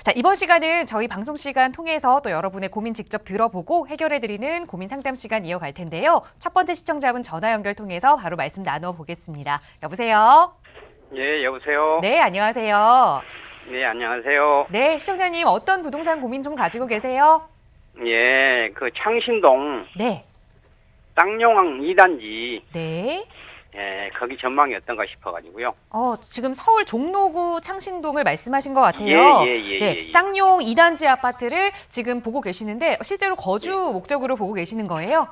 자, 이번 시간은 저희 방송 시간 통해서 또 여러분의 고민 직접 들어보고 해결해드리는 고민 상담 시간 이어갈 텐데요. 첫 번째 시청자분 전화 연결 통해서 바로 말씀 나눠보겠습니다. 여보세요? 예, 여보세요? 네, 안녕하세요. 네, 안녕하세요. 네, 시청자님 어떤 부동산 고민 좀 가지고 계세요? 예, 그 창신동 네. 쌍용항 2단지, 네. 예, 거기 전망이 어떤가 싶어가지고요. 지금 서울 종로구 창신동을 말씀하신 것 같아요. 네, 예. 쌍용 2단지 아파트를 지금 보고 계시는데 실제로 거주 목적으로 보고 계시는 거예요?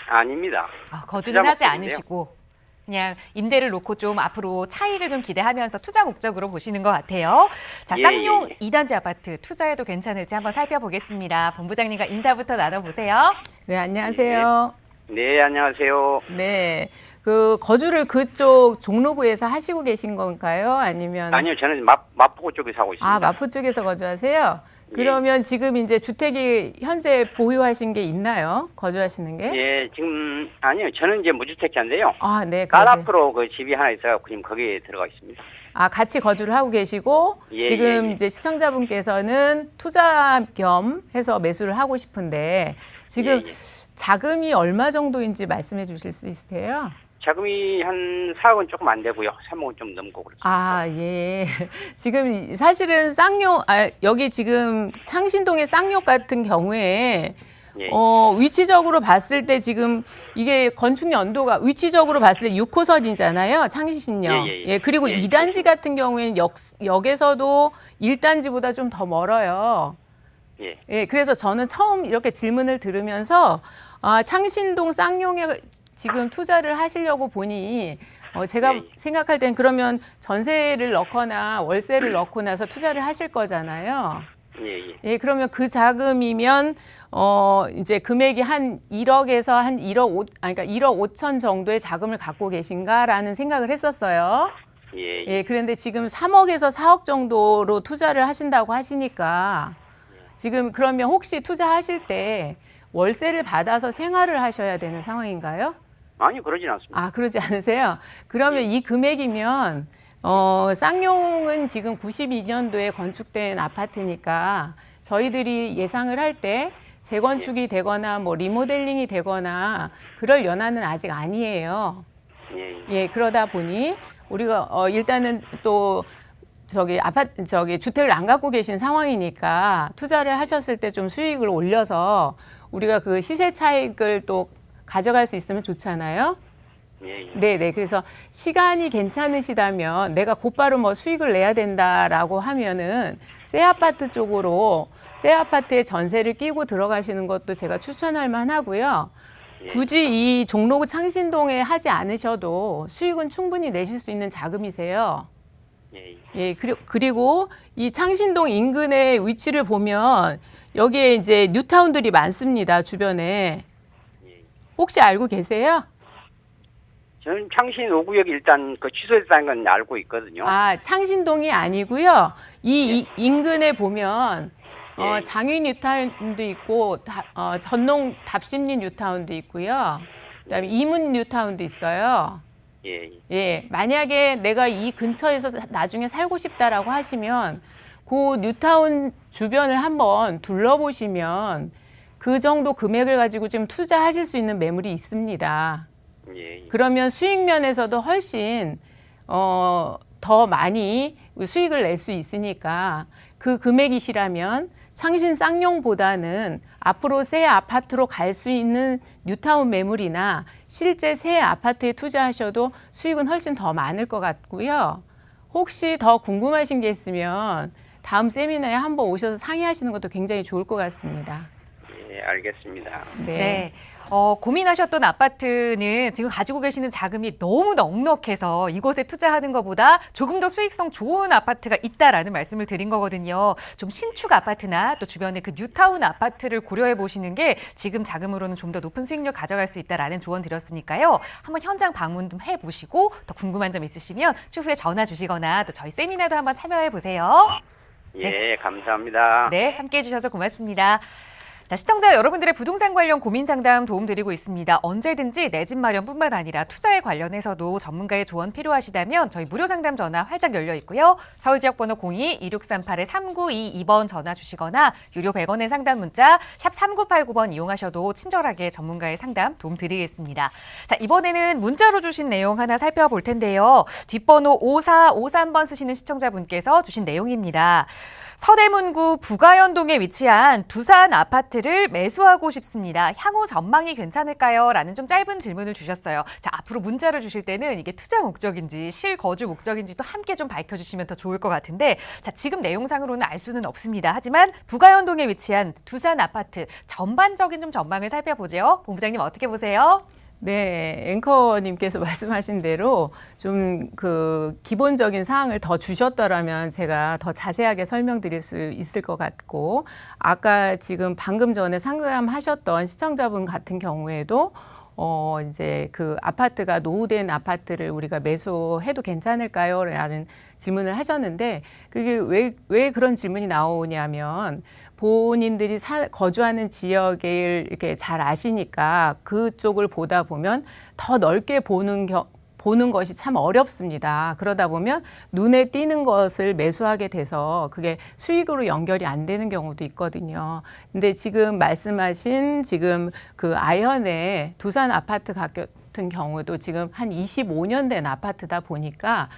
아닙니다. 거주는 투자 하지 목적인데요. 않으시고 그냥 임대를 놓고 좀 앞으로 차익을 좀 기대하면서 투자 목적으로 보시는 것 같아요. 자, 예, 쌍용 예. 2단지 아파트 투자해도 괜찮을지 한번 살펴보겠습니다. 본부장님과 인사부터 나눠보세요. 네, 안녕하세요. 네, 안녕하세요. 네. 그 거주를 그쪽 종로구에서 하시고 계신 건가요? 아니면 아니요, 저는 마포구 쪽에 사고 있습니다. 마포 쪽에서 거주하세요? 그러면 지금 이제 주택이 현재 보유하신 게 있나요? 거주하시는 게? 예, 지금, 아니요, 저는 이제 무주택자인데요. 네, 딸 그러세요. 앞으로 그 집이 하나 있어서 지금 거기에 들어가 있습니다. 같이 거주를 하고 계시고 예, 지금 예. 이제 시청자분께서는 투자 겸 해서 매수를 하고 싶은데 지금 예. 자금이 얼마 정도인지 말씀해 주실 수 있으세요? 자금이 한 4억은 조금 안 되고요. 3억은 좀 넘고 그렇습니다. 예. 지금 사실은 쌍용, 여기 지금 창신동의 쌍용 같은 경우에, 예. 위치적으로 봤을 때 지금 이게 건축 연도가 위치적으로 봤을 때 6호선이잖아요. 창신역. 예. 그리고 예. 2단지 같은 경우에는 역에서도 1단지보다 좀 더 멀어요. 예. 그래서 저는 처음 이렇게 질문을 들으면서, 창신동 쌍용에 지금 투자를 하시려고 보니 제가 예. 생각할 땐 그러면 전세를 넣거나 월세를 넣고 나서 투자를 하실 거잖아요. 예. 그러면 그 자금이면 이제 금액이 한 1억에서 한 1억 5천 정도의 자금을 갖고 계신가라는 생각을 했었어요. 예. 그런데 지금 3억에서 4억 정도로 투자를 하신다고 하시니까 지금 그러면 혹시 투자하실 때 월세를 받아서 생활을 하셔야 되는 상황인가요? 아니, 그러진 않습니다. 그러지 않으세요? 그러면 이 금액이면 쌍용은 지금 92년도에 건축된 아파트니까 저희들이 예상을 할 때 재건축이 되거나 뭐 리모델링이 되거나 그럴 연한은 아직 아니에요. 그러다 보니 우리가 일단은 또 주택을 안 갖고 계신 상황이니까 투자를 하셨을 때 좀 수익을 올려서 우리가 그 시세 차익을 또 가져갈 수 있으면 좋잖아요. 네. 그래서 시간이 괜찮으시다면 내가 곧바로 뭐 수익을 내야 된다라고 하면은 새 아파트 쪽으로 새 아파트에 전세를 끼고 들어가시는 것도 제가 추천할 만하고요. 굳이 이 종로구 창신동에 하지 않으셔도 수익은 충분히 내실 수 있는 자금이세요. 그리고 이 창신동 인근의 위치를 보면 여기에 이제 뉴타운들이 많습니다. 주변에. 혹시 알고 계세요? 저는 창신 5구역이 일단 그 취소됐다는 건 알고 있거든요. 창신동이 아니고요. 이 인근에 보면 장위 뉴타운도 있고 전농 답심리 뉴타운도 있고요. 그다음에 이문 뉴타운도 있어요. 만약에 내가 이 근처에서 나중에 살고 싶다라고 하시면 그 뉴타운 주변을 한번 둘러보시면 그 정도 금액을 가지고 좀 투자하실 수 있는 매물이 있습니다. 그러면 수익 면에서도 훨씬 더 많이 수익을 낼 수 있으니까 그 금액이시라면 창신 쌍용보다는 앞으로 새 아파트로 갈 수 있는 뉴타운 매물이나 실제 새 아파트에 투자하셔도 수익은 훨씬 더 많을 것 같고요. 혹시 더 궁금하신 게 있으면 다음 세미나에 한번 오셔서 상의하시는 것도 굉장히 좋을 것 같습니다. 알겠습니다. 네. 고민하셨던 아파트는 지금 가지고 계시는 자금이 너무 넉넉해서 이곳에 투자하는 것보다 조금 더 수익성 좋은 아파트가 있다라는 말씀을 드린 거거든요. 좀 신축 아파트나 또 주변에 그 뉴타운 아파트를 고려해 보시는 게 지금 자금으로는 좀 더 높은 수익률 가져갈 수 있다라는 조언 드렸으니까요. 한번 현장 방문 좀 해보시고 더 궁금한 점 있으시면 추후에 전화 주시거나 또 저희 세미나도 한번 참여해 보세요. 감사합니다. 네, 함께해 주셔서 고맙습니다. 자, 시청자 여러분들의 부동산 관련 고민 상담 도움드리고 있습니다. 언제든지 내 집 마련뿐만 아니라 투자에 관련해서도 전문가의 조언 필요하시다면 저희 무료 상담 전화 활짝 열려 있고요. 서울 지역 번호 02-2638-3922번 전화 주시거나 유료 100원의 상담 문자 샵 3989번 이용하셔도 친절하게 전문가의 상담 도움드리겠습니다. 자, 이번에는 문자로 주신 내용 하나 살펴볼 텐데요. 뒷번호 5453번 쓰시는 시청자분께서 주신 내용입니다. 서대문구 부가연동에 위치한 두산 아파트를 매수하고 싶습니다. 향후 전망이 괜찮을까요? 라는 좀 짧은 질문을 주셨어요. 자, 앞으로 문자를 주실 때는 이게 투자 목적인지 실거주 목적인지도 함께 좀 밝혀주시면 더 좋을 것 같은데, 자, 지금 내용상으로는 알 수는 없습니다. 하지만 부가연동에 위치한 두산 아파트 전반적인 좀 전망을 살펴보죠. 본부장님 어떻게 보세요? 네, 앵커님께서 말씀하신 대로 좀 그 기본적인 사항을 더 주셨더라면 제가 더 자세하게 설명드릴 수 있을 것 같고, 아까 지금 방금 전에 상담하셨던 시청자분 같은 경우에도 이제 그 아파트가 노후된 아파트를 우리가 매수해도 괜찮을까요? 라는 질문을 하셨는데, 그게 왜 그런 질문이 나오냐면, 본인들이 거주하는 지역을 이렇게 잘 아시니까 그쪽을 보다 보면 더 넓게 보는 것이 참 어렵습니다. 그러다 보면 눈에 띄는 것을 매수하게 돼서 그게 수익으로 연결이 안 되는 경우도 있거든요. 근데 지금 말씀하신 지금 그 아현의 두산 아파트 같은 경우도 지금 한 25년 된 아파트다 보니까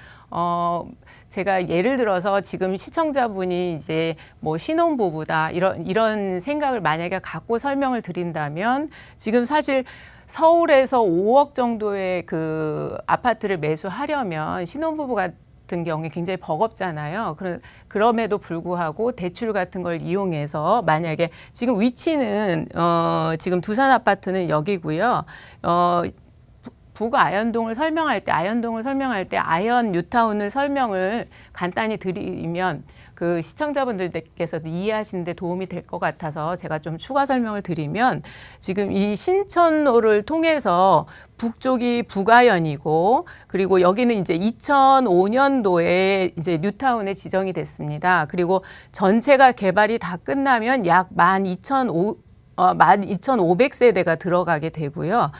제가 예를 들어서 지금 시청자분이 이제 뭐 신혼부부다 이런 생각을 만약에 갖고 설명을 드린다면, 지금 사실 서울에서 5억 정도의 그 아파트를 매수하려면 신혼부부 같은 경우에 굉장히 버겁잖아요. 그럼에도 불구하고 대출 같은 걸 이용해서 만약에 지금 위치는 지금 두산 아파트는 여기고요. 아현동을 설명할 때 아현 뉴타운을 설명을 간단히 드리면 그 시청자분들께서도 이해하시는 데 도움이 될 것 같아서 제가 좀 추가 설명을 드리면, 지금 이 신천로를 통해서 북쪽이 북아현이고, 그리고 여기는 이제 2005년도에 이제 뉴타운에 지정이 됐습니다. 그리고 전체가 개발이 다 끝나면 약 12,500세대가 들어가게 되고요.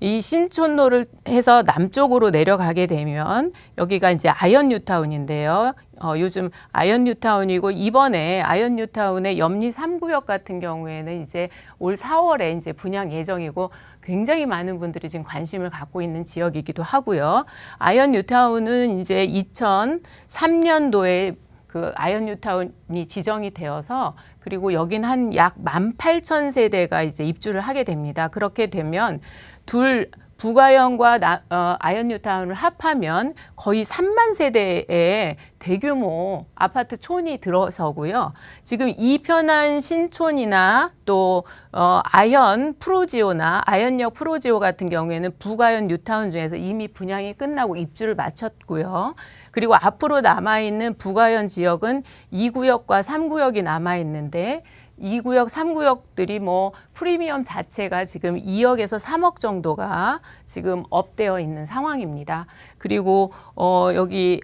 이 신촌로를 해서 남쪽으로 내려가게 되면 여기가 이제 아현 뉴타운인데요. 요즘 아현 뉴타운이고, 이번에 아현 뉴타운의 염리 3구역 같은 경우에는 이제 올 4월에 이제 분양 예정이고, 굉장히 많은 분들이 지금 관심을 갖고 있는 지역이기도 하고요. 아현 뉴타운은 이제 2003년도에 그 아현 뉴타운이 지정이 되어서, 그리고 여긴 한 약 18,000세대가 이제 입주를 하게 됩니다. 그렇게 되면 북아현과 아현 뉴타운을 합하면 거의 3만 세대의 대규모 아파트 촌이 들어서고요. 지금 이편한 신촌이나 또 아현 프로지오나 아현역 프로지오 같은 경우에는 북아현 뉴타운 중에서 이미 분양이 끝나고 입주를 마쳤고요. 그리고 앞으로 남아있는 북아현 지역은 2구역과 3구역이 남아있는데, 2구역, 3구역들이 뭐 프리미엄 자체가 지금 2억에서 3억 정도가 지금 업되어 있는 상황입니다. 그리고 여기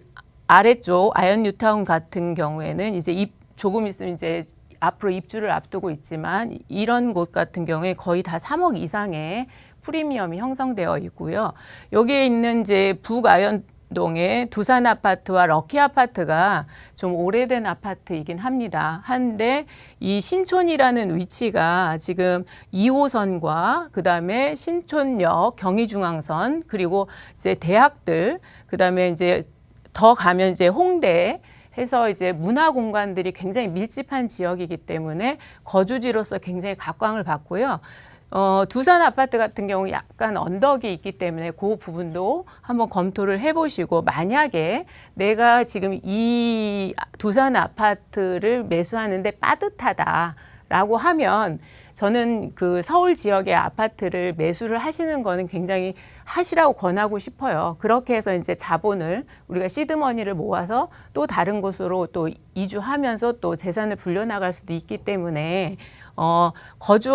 아래쪽 아현 뉴타운 같은 경우에는 이제 조금 있으면 이제 앞으로 입주를 앞두고 있지만, 이런 곳 같은 경우에 거의 다 3억 이상의 프리미엄이 형성되어 있고요. 여기에 있는 이제 북아현 동의 두산 아파트와 럭키 아파트가 좀 오래된 아파트이긴 합니다. 한데 이 신촌이라는 위치가 지금 2호선과 그다음에 신촌역, 경의중앙선, 그리고 이제 대학들, 그다음에 이제 더 가면 이제 홍대 해서 이제 문화 공간들이 굉장히 밀집한 지역이기 때문에 거주지로서 굉장히 각광을 받고요. 두산 아파트 같은 경우 약간 언덕이 있기 때문에 그 부분도 한번 검토를 해보시고, 만약에 내가 지금 이 두산 아파트를 매수하는데 빠듯하다라고 하면, 저는 그 서울 지역의 아파트를 매수를 하시는 거는 굉장히 하시라고 권하고 싶어요. 그렇게 해서 이제 자본을 우리가 시드머니를 모아서 또 다른 곳으로 또 이주하면서 또 재산을 불려나갈 수도 있기 때문에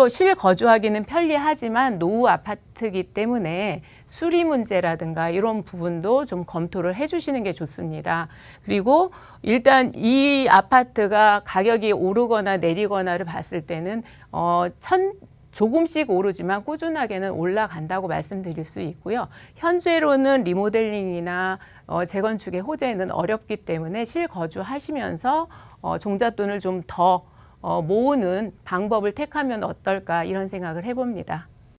실거주하기는 편리하지만 노후 아파트이기 때문에 수리 문제라든가 이런 부분도 좀 검토를 해주시는 게 좋습니다. 그리고 일단 이 아파트가 가격이 오르거나 내리거나를 봤을 때는 조금씩 오르지만 꾸준하게는 올라간다고 말씀드릴 수 있고요. 현재로는 리모델링이나 재건축의 호재는 어렵기 때문에 실거주하시면서 종잣돈을 좀 더 모으는 방법을 택하면 어떨까 이런 생각을 해봅니다.